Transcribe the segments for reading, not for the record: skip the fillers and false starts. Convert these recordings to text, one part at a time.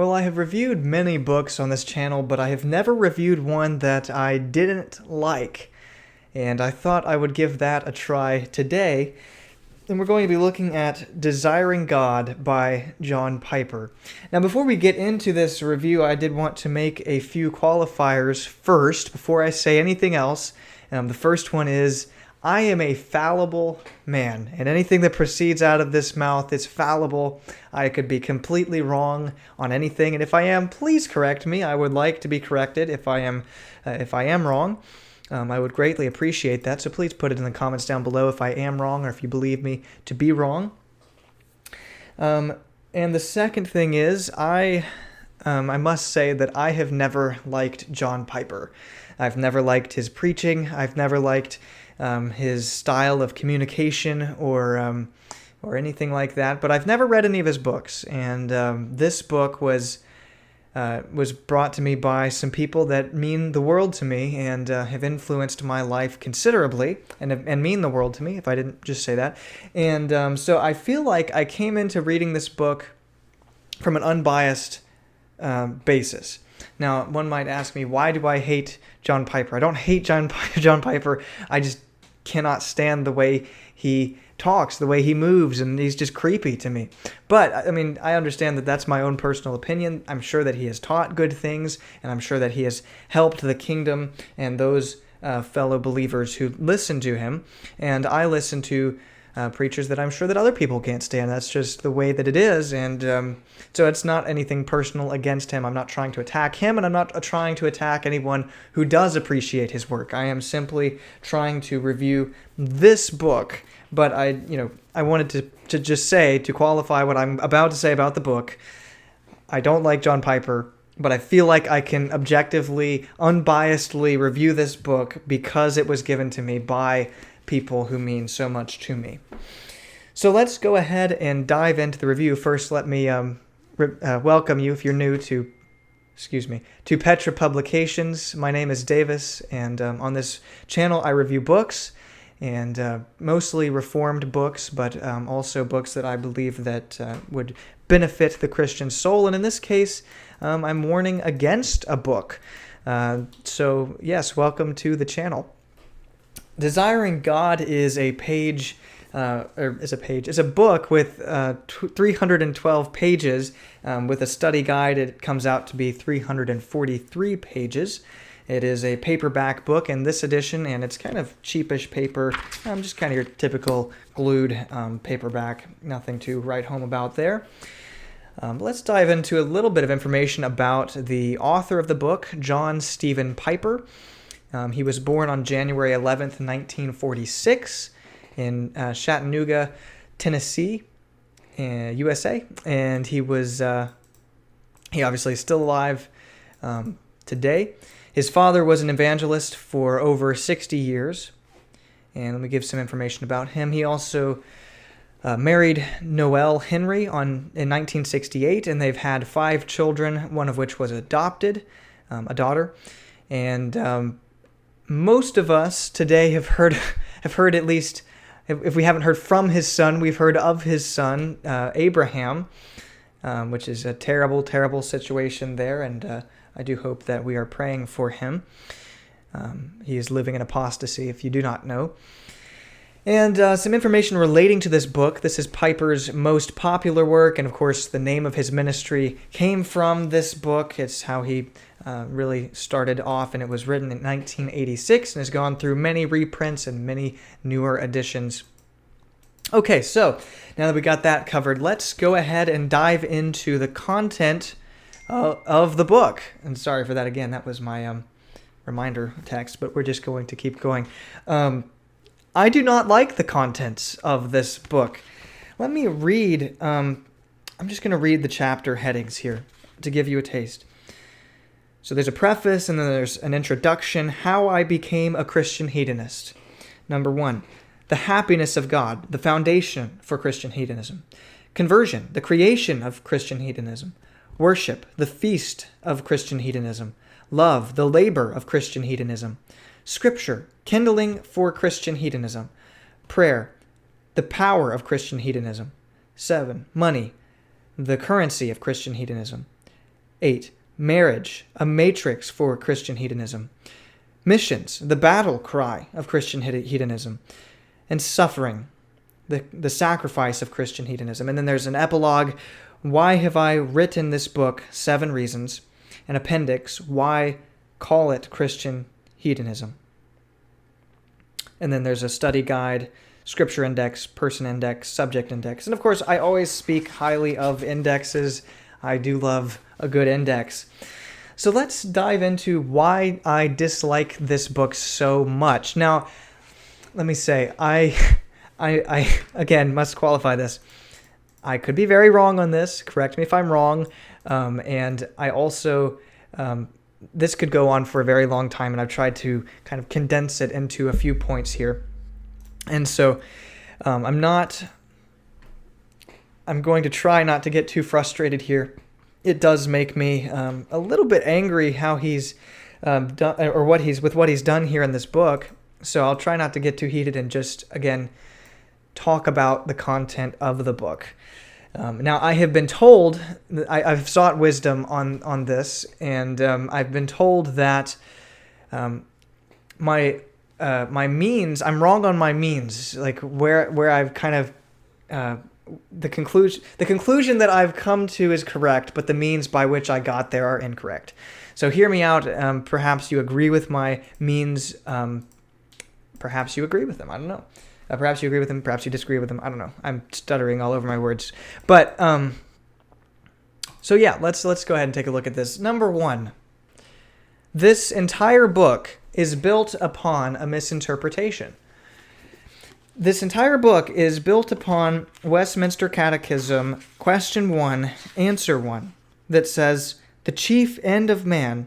Well, I have reviewed many books on this channel, but I have never reviewed one that I didn't like. And I thought I would give that a try today. And we're going to be looking at Desiring God by John Piper. Now, before we get into this review, I did want to make a few qualifiers first, before I say anything else. The first one is, I am a fallible man, and anything that proceeds out of this mouth is fallible. I could be completely wrong on anything, and if I am, please correct me. I would like to be corrected if I am wrong. I would greatly appreciate that, so please put it in the comments down below if I am wrong or if you believe me to be wrong. And the second thing is, I must say that I have never liked John Piper. I've never liked his preaching. I've never liked his style of communication or anything like that. But I've never read any of his books, and this book was brought to me by some people that mean the world to me and have influenced my life considerably and mean the world to me, if I didn't just say that. And so I feel like I came into reading this book from an unbiased basis. Now, one might ask me, why do I hate John Piper? I don't hate John Piper. I just cannot stand the way he talks, the way he moves, and he's just creepy to me. But, I mean, I understand that that's my own personal opinion. I'm sure that he has taught good things, and I'm sure that he has helped the kingdom and those fellow believers who listen to him. And I listen to preachers that I'm sure that other people can't stand. That's just the way that it is, and so it's not anything personal against him. I'm not trying to attack him, and I'm not trying to attack anyone who does appreciate his work. I am simply trying to review this book, but I wanted to just say, to qualify what I'm about to say about the book, I don't like John Piper, but I feel like I can objectively, unbiasedly review this book because it was given to me by people who mean so much to me. So let's go ahead and dive into the review. First, let me welcome you if you're new to Petra Publications. My name is Davis, and on this channel I review books, and mostly Reformed books, but also books that I believe that would benefit the Christian soul. And in this case, I'm warning against a book. So yes, welcome to the channel. Desiring God is a book with 312 pages. With a study guide, it comes out to be 343 pages. It is a paperback book in this edition, and it's kind of cheapish paper, just kind of your typical glued paperback. Nothing to write home about there. Let's dive into a little bit of information about the author of the book, John Stephen Piper. He was born on January 11th, 1946 in Chattanooga, Tennessee, USA. And he obviously is still alive today. His father was an evangelist for over 60 years. And let me give some information about him. He also married Noelle Henry in 1968, and they've had 5 children, one of which was adopted, a daughter. And most of us today have heard at least, if we haven't heard from his son, we've heard of his son, Abraham, which is a terrible, terrible situation there, and I do hope that we are praying for him. He is living in apostasy, if you do not know. And some information relating to this book. This is Piper's most popular work, and of course the name of his ministry came from this book. It's how he really started off, and it was written in 1986 and has gone through many reprints and many newer editions. Okay, so now that we got that covered, let's go ahead and dive into the content of the book. And sorry for that again, that was my reminder text, but we're just going to keep going. I do not like the contents of this book. Let me read, I'm just going to read the chapter headings here to give you a taste. So there's a preface, and then there's an introduction, How I Became a Christian Hedonist. Number 1, the happiness of God, the foundation for Christian hedonism. Conversion, the creation of Christian hedonism. Worship, the feast of Christian hedonism. Love, the labor of Christian hedonism. Scripture, kindling for Christian hedonism. Prayer, the power of Christian hedonism. 7, money, the currency of Christian hedonism. 8. Marriage, a matrix for Christian hedonism. Missions, the battle cry of Christian hedonism. And suffering, the sacrifice of Christian hedonism. And then there's an epilogue. Why have I written this book? 7 reasons. An appendix. Why call it Christian hedonism? And then there's a study guide, scripture index, person index, subject index. And of course, I always speak highly of indexes. I do love a good index. So let's dive into why I dislike this book so much. Now, let me say, I again must qualify this. I could be very wrong on this. Correct me if I'm wrong. And I also, this could go on for a very long time, and I've tried to kind of condense it into a few points here. And so I'm going to try not to get too frustrated here. It does make me a little bit angry how he's done, or what he's done here in this book. So I'll try not to get too heated and just, again, talk about the content of the book. Now, I have been told, I've sought wisdom on this, and I've been told that my means, I'm wrong on my means, like where I've kind of, the conclusion that I've come to is correct, but the means by which I got there are incorrect. So hear me out. Perhaps you agree with my means. Perhaps you agree with them. I don't know. Perhaps you agree with them. Perhaps you disagree with them. I don't know. I'm stuttering all over my words. But so yeah, let's go ahead and take a look at this. Number 1, this entire book is built upon a misinterpretation. This entire book is built upon Westminster Catechism, question 1, answer 1, that says, the chief end of man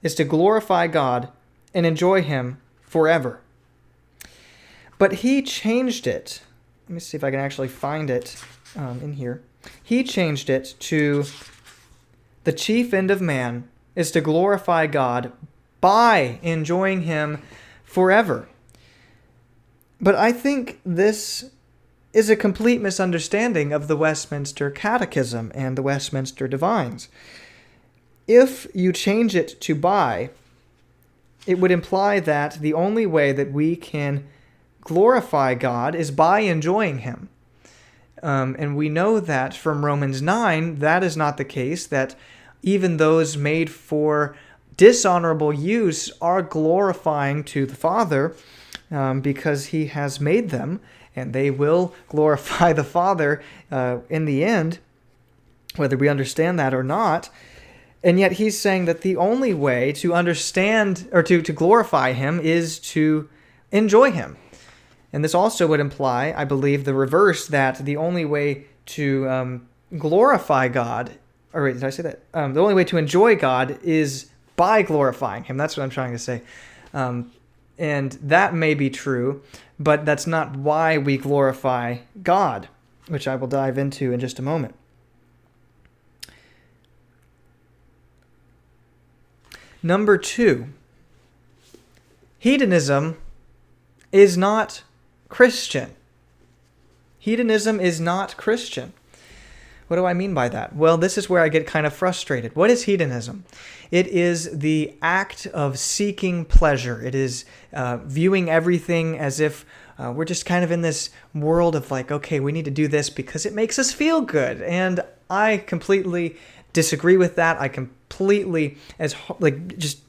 is to glorify God and enjoy Him forever. But he changed it. Let me see if I can actually find it in here. He changed it to, the chief end of man is to glorify God by enjoying Him forever. But I think this is a complete misunderstanding of the Westminster Catechism and the Westminster Divines. If you change it to by, it would imply that the only way that we can glorify God is by enjoying Him. And we know that from Romans 9, that is not the case, that even those made for dishonorable use are glorifying to the Father, because He has made them, and they will glorify the Father in the end, whether we understand that or not. And yet He's saying that the only way to understand, or to glorify Him, is to enjoy Him. And this also would imply, I believe, the reverse, that the only way to glorify God, or wait, did I say that? The only way to enjoy God is by glorifying Him. That's what I'm trying to say. And that may be true, but that's not why we glorify God, which I will dive into in just a moment. Number 2, hedonism is not Christian. Hedonism is not Christian. What do I mean by that? Well, this is where I get kind of frustrated. What is hedonism? It is the act of seeking pleasure. It is viewing everything as if we're just kind of in this world of like, okay, we need to do this because it makes us feel good. And I completely disagree with that. I completely, just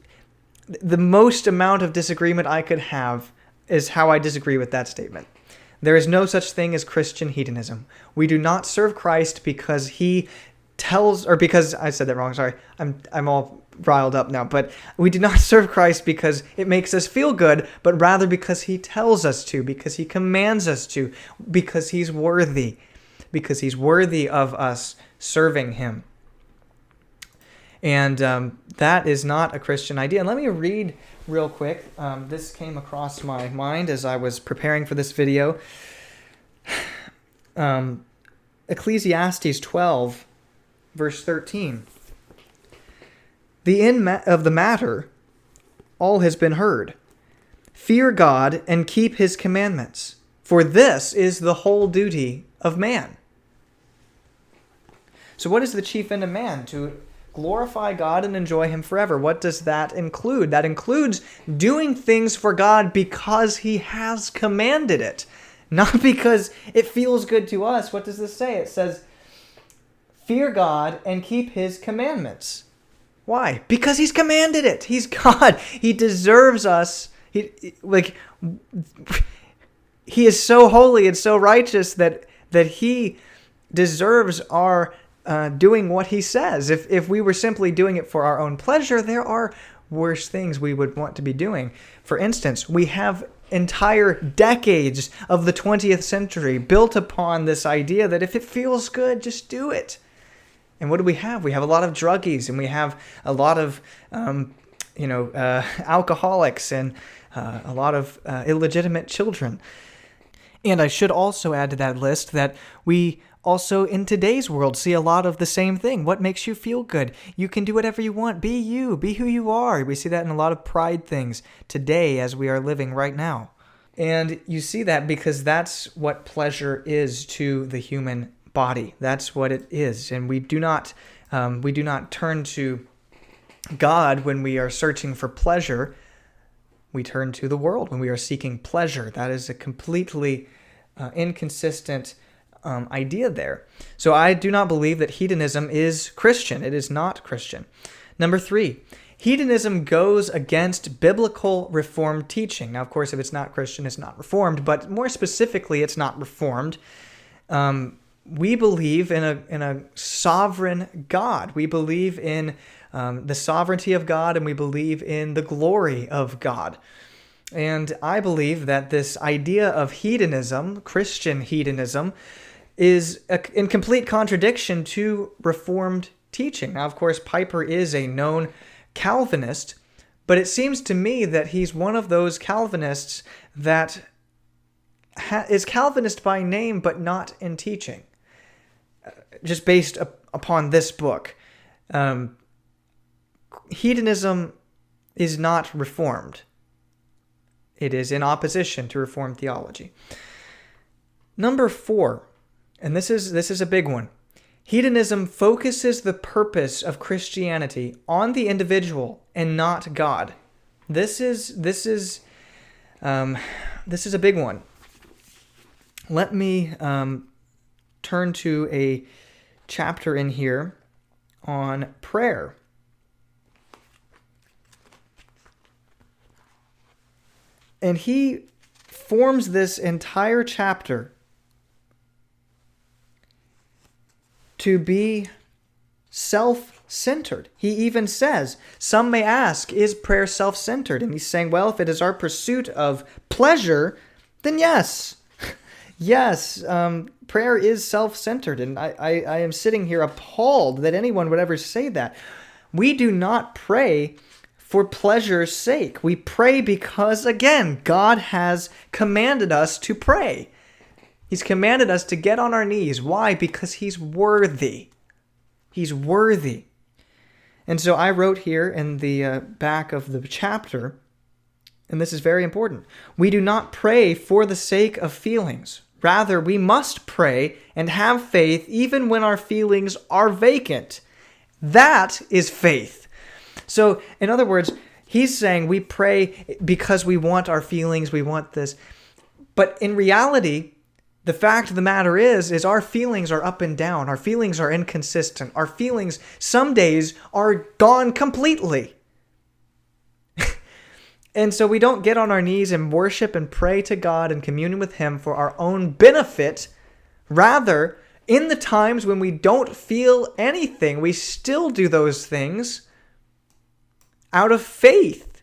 the most amount of disagreement I could have is how I disagree with that statement. There is no such thing as Christian hedonism. We do not serve Christ because He tells, or because, I said that wrong, sorry, I'm all riled up now, but we do not serve Christ because it makes us feel good, but rather because He tells us to, because He commands us to, because He's worthy of us serving Him. And that is not a Christian idea. And let me read real quick. This came across my mind as I was preparing for this video. Ecclesiastes 12, verse 13. The end of the matter, all has been heard. Fear God and keep His commandments, for this is the whole duty of man. So what is the chief end of man? To glorify God and enjoy Him forever. What does that include? That includes doing things for God because He has commanded it, not because it feels good to us. What does this say? It says, fear God and keep His commandments. Why? Because He's commanded it. He's God. He deserves us. He is so holy and so righteous that He deserves our doing what He says. If we were simply doing it for our own pleasure, there are worse things we would want to be doing. For instance, we have entire decades of the 20th century built upon this idea that if it feels good, just do it. And what do we have? We have a lot of druggies, and we have a lot of alcoholics, and a lot of illegitimate children. And I should also add to that list that we also in today's world see a lot of the same thing. What makes you feel good? You can do whatever you want. Be you. Be who you are. We see that in a lot of pride things today as we are living right now. And you see that because that's what pleasure is to the human body. That's what it is. And we do not turn to God when we are searching for pleasure. We turn to the world when we are seeking pleasure. That is a completely inconsistent idea there. So I do not believe that hedonism is Christian. It is not Christian. Number 3, hedonism goes against biblical Reformed teaching. Now, of course, if it's not Christian, it's not Reformed, but more specifically, it's not Reformed. We believe in a sovereign God. We believe in the sovereignty of God, and we believe in the glory of God. And I believe that this idea of hedonism, Christian hedonism, is in complete contradiction to Reformed teaching. Now, of course, Piper is a known Calvinist, but it seems to me that he's one of those Calvinists that is Calvinist by name, but not in teaching. Just based upon this book. Hedonism is not Reformed. It is in opposition to Reformed theology. Number 4, and this is a big one. Hedonism focuses the purpose of Christianity on the individual and not God. This is a big one. Let me turn to a chapter in here on prayer. And he forms this entire chapter to be self-centered. He even says, some may ask, is prayer self-centered? And he's saying, well, if it is our pursuit of pleasure, then yes. Yes, prayer is self-centered. And I am sitting here appalled that anyone would ever say that. We do not pray for pleasure's sake. We pray because, again, God has commanded us to pray. He's commanded us to get on our knees. Why? Because He's worthy. He's worthy. And so I wrote here in the back of the chapter, and this is very important, we do not pray for the sake of feelings. Rather, we must pray and have faith even when our feelings are vacant. That is faith. So, in other words, he's saying we pray because we want our feelings, we want this. But in reality, the fact of the matter is our feelings are up and down. Our feelings are inconsistent. Our feelings some days are gone completely. And so we don't get on our knees and worship and pray to God and commune with Him for our own benefit. Rather, in the times when we don't feel anything, we still do those things out of faith.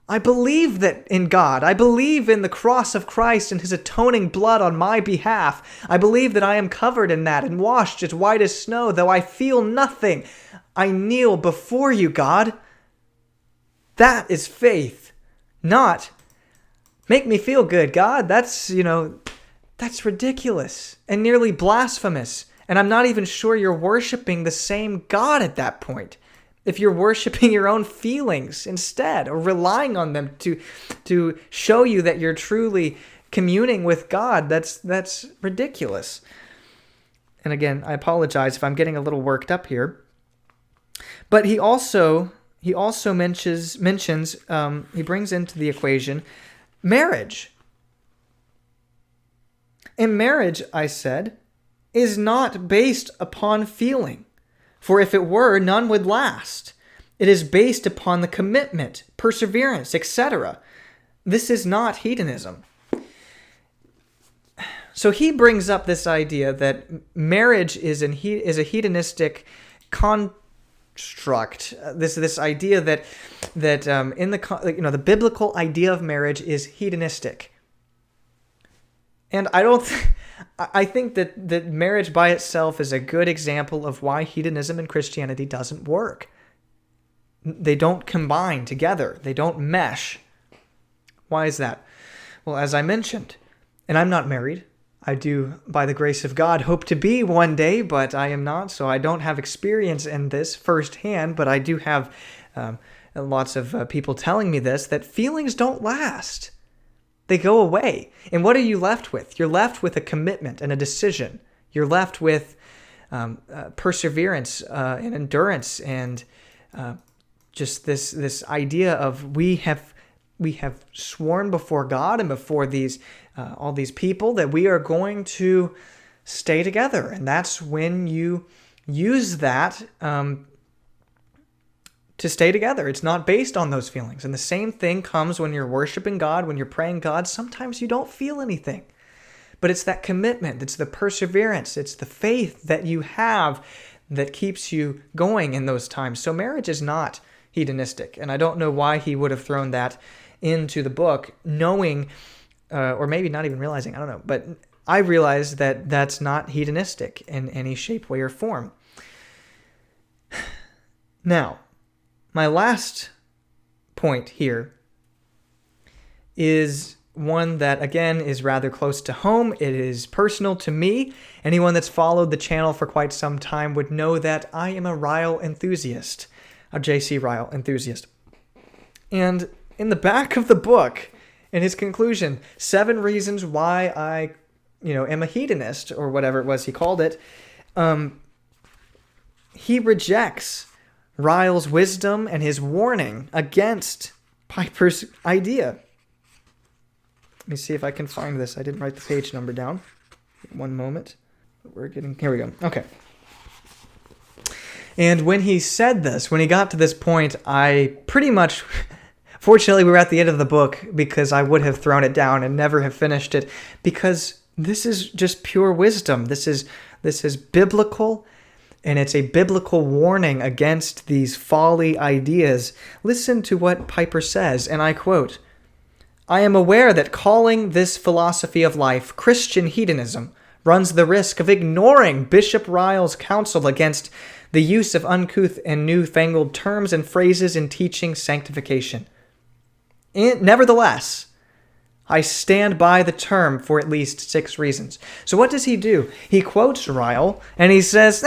I believe that in God. I believe in the cross of Christ and His atoning blood on my behalf. I believe that I am covered in that and washed as white as snow, though I feel nothing. I kneel before you, God. That is faith. Not, make me feel good, God. That's ridiculous and nearly blasphemous. And I'm not even sure you're worshiping the same God at that point. If you're worshiping your own feelings instead, or relying on them to show you that you're truly communing with God, that's ridiculous. And again, I apologize if I'm getting a little worked up here. But he also mentions he brings into the equation marriage. And marriage, I said, is not based upon feeling. For if it were, none would last. It is based upon the commitment, perseverance, etc. This is not hedonism. So he brings up this idea that marriage is a hedonistic construct. This idea that in the biblical idea of marriage is hedonistic. And I think that marriage by itself is a good example of why hedonism and Christianity doesn't work. They don't combine together. They don't mesh. Why is that? Well, as I mentioned, and I'm not married. I do, by the grace of God, hope to be one day, but I am not, so I don't have experience in this firsthand, but I do have lots of people telling me this, that feelings don't last. They go away. And what are you left with? You're left with a commitment and a decision. You're left with perseverance and endurance and just this idea of we have sworn before God and before these all these people that we are going to stay together. And that's when you use that to stay together. It's not based on those feelings. And the same thing comes when you're worshiping God, when you're praying God. Sometimes you don't feel anything. But it's that commitment, it's the perseverance, it's the faith that you have that keeps you going in those times. So marriage is not hedonistic. And I don't know why he would have thrown that into the book, knowing, or maybe not even realizing, I don't know. But I realized that that's not hedonistic in any shape, way, or form. Now, my last point here is one that, again, is rather close to home. It is personal to me. Anyone that's followed the channel for quite some time would know that I am a Ryle enthusiast, a J.C. Ryle enthusiast. And in the back of the book, in his conclusion, 7 reasons why I, am a hedonist, or whatever it was he called it, he rejects Ryle's wisdom and his warning against Piper's idea. Let me see if I can find this. I didn't write the page number down. One moment. Here we go. Okay. And when he said this, when he got to this point, I pretty much, fortunately we were at the end of the book because I would have thrown it down and never have finished it, because this is just pure wisdom. This is biblical. And it's a biblical warning against these folly ideas. Listen to what Piper says, and I quote, "I am aware that calling this philosophy of life Christian hedonism runs the risk of ignoring Bishop Ryle's counsel against the use of uncouth and newfangled terms and phrases in teaching sanctification. Nevertheless, I stand by the term for at least 6 reasons." So what does he do? He quotes Ryle, and he says,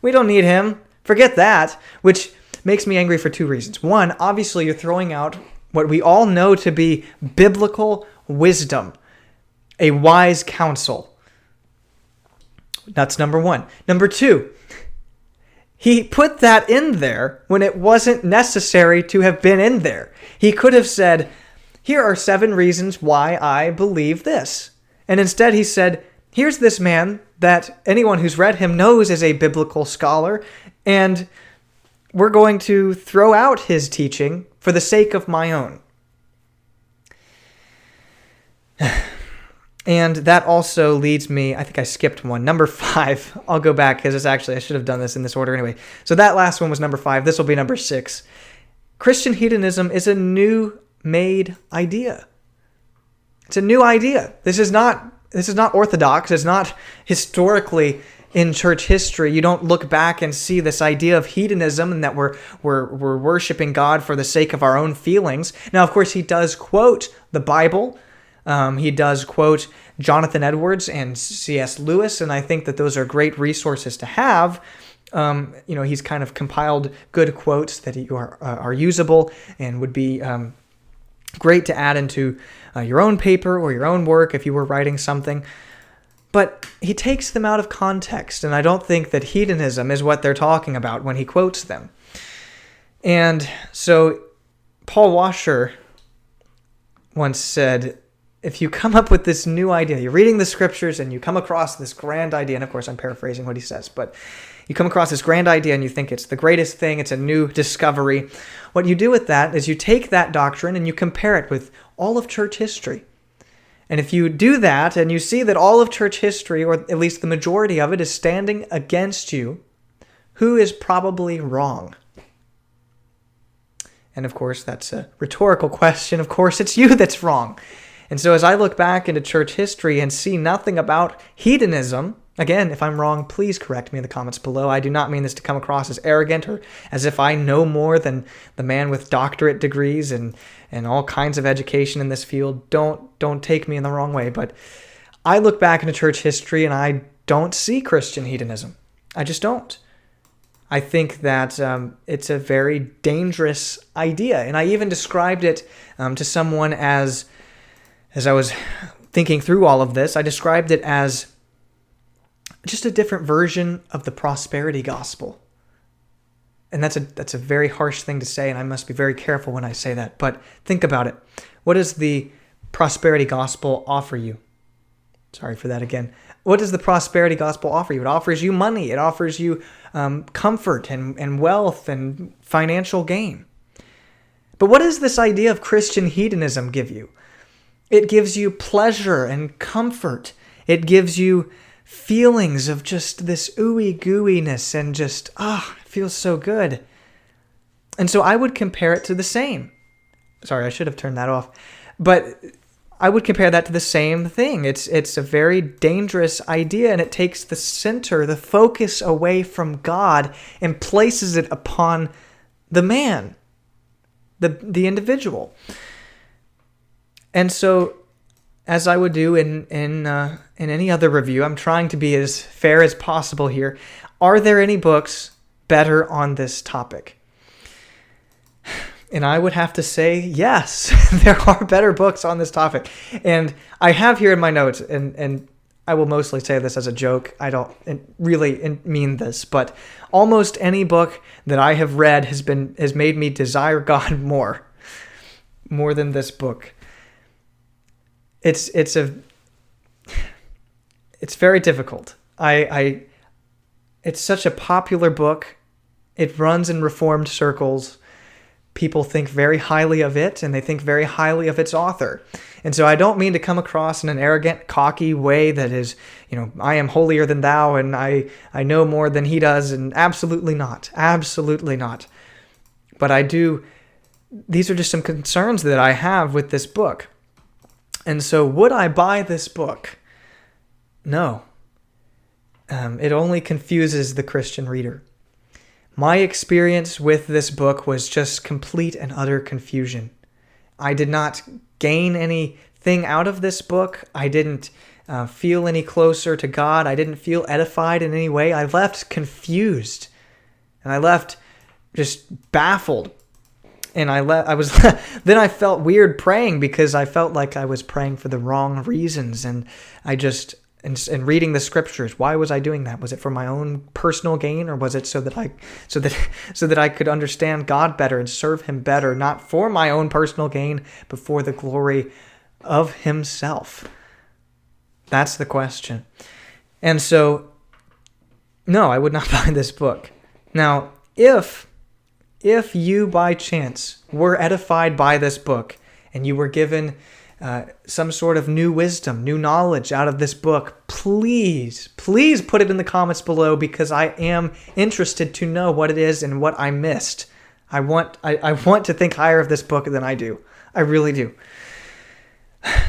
we don't need him. Forget that. Which makes me angry for 2 reasons. One, obviously you're throwing out what we all know to be biblical wisdom, a wise counsel. That's number 1. Number 2, he put that in there when it wasn't necessary to have been in there. He could have said, here are 7 reasons why I believe this. And instead he said, here's this man that anyone who's read him knows is a biblical scholar, and we're going to throw out his teaching for the sake of my own. And that also leads me, I think I skipped one, number 5. I'll go back because it's actually, I should have done this in this order anyway. So that last one was number 5. This will be number 6. Christian hedonism is a new-made idea. It's a new idea. This is not orthodox. It's not historically in church history. You don't look back and see this idea of hedonism and that we're worshiping God for the sake of our own feelings. Now, of course, he does quote the Bible. He does quote Jonathan Edwards and C.S. Lewis, and I think that those are great resources to have. He's kind of compiled good quotes that are usable and would be great to add into your own paper or your own work if you were writing something. But he takes them out of context, and I don't think that hedonism is what they're talking about when he quotes them. And so Paul Washer once said, if you come up with this new idea, you're reading the scriptures and you come across this grand idea, and of course I'm paraphrasing what he says, but you come across this grand idea and you think it's the greatest thing, it's a new discovery. What you do with that is you take that doctrine and you compare it with all of church history. And if you do that and you see that all of church history, or at least the majority of it, is standing against you, who is probably wrong? And of course, that's a rhetorical question. Of course, it's you that's wrong. And so as I look back into church history and see nothing about hedonism, again, if I'm wrong, please correct me in the comments below. I do not mean this to come across as arrogant or as if I know more than the man with doctorate degrees and all kinds of education in this field. Don't take me in the wrong way. But I look back into church history and I don't see Christian hedonism. I just don't. I think that it's a very dangerous idea. And I even described it to someone as I was thinking through all of this, I described it as just a different version of the prosperity gospel. And that's a very harsh thing to say, and I must be very careful when I say that. But think about it. What does the prosperity gospel offer you? Sorry for that again. What does the prosperity gospel offer you? It offers you money. It offers you comfort and wealth and financial gain. But what does this idea of Christian hedonism give you? It gives you pleasure and comfort. It gives you feelings of just this ooey gooiness and just, it feels so good. And so I would compare it to the same. Sorry, I should have turned that off. But I would compare that to the same thing. It's a very dangerous idea, and it takes the center, the focus away from God and places it upon the man, the individual. And so, as I would do in any other review, I'm trying to be as fair as possible here. Are there any books better on this topic? And I would have to say yes, there are better books on this topic. And I have here in my notes, and I will mostly say this as a joke. I don't really mean this, but almost any book that I have read has made me desire God more than this book. It's very difficult. It's such a popular book. It runs in Reformed circles. People think very highly of it, and they think very highly of its author. And so I don't mean to come across in an arrogant, cocky way that is, I am holier than thou, and I know more than he does, and absolutely not. Absolutely not. But these are just some concerns that I have with this book. And so would I buy this book? No. It only confuses the Christian reader. My experience with this book was just complete and utter confusion. I did not gain anything out of this book. I didn't feel any closer to God. I didn't feel edified in any way. I left confused. And I left just baffled. And then I felt weird praying because I felt like I was praying for the wrong reasons. And and reading the scriptures, why was I doing that? Was it for my own personal gain, or was it so that I could understand God better and serve him better, not for my own personal gain, but for the glory of himself? That's the question. And so, no, I would not buy this book. Now, if you by chance were edified by this book and you were given some sort of new wisdom, new knowledge out of this book, please put it in the comments below, because I am interested to know what it is and what I missed. I want to think higher of this book than I do. I really do.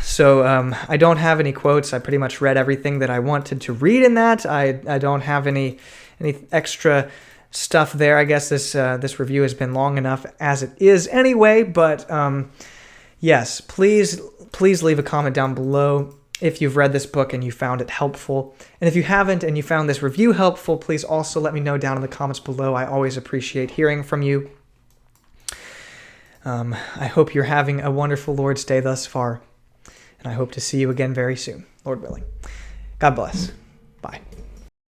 So I don't have any quotes. I pretty much read everything that I wanted to read in that. I don't have any extra stuff there. I guess this review has been long enough as it is anyway, but yes, please leave a comment down below if you've read this book and you found it helpful. And if you haven't and you found this review helpful, please also let me know down in the comments below. I always appreciate hearing from you. I hope you're having a wonderful Lord's Day thus far, and I hope to see you again very soon, Lord willing. God bless. Bye.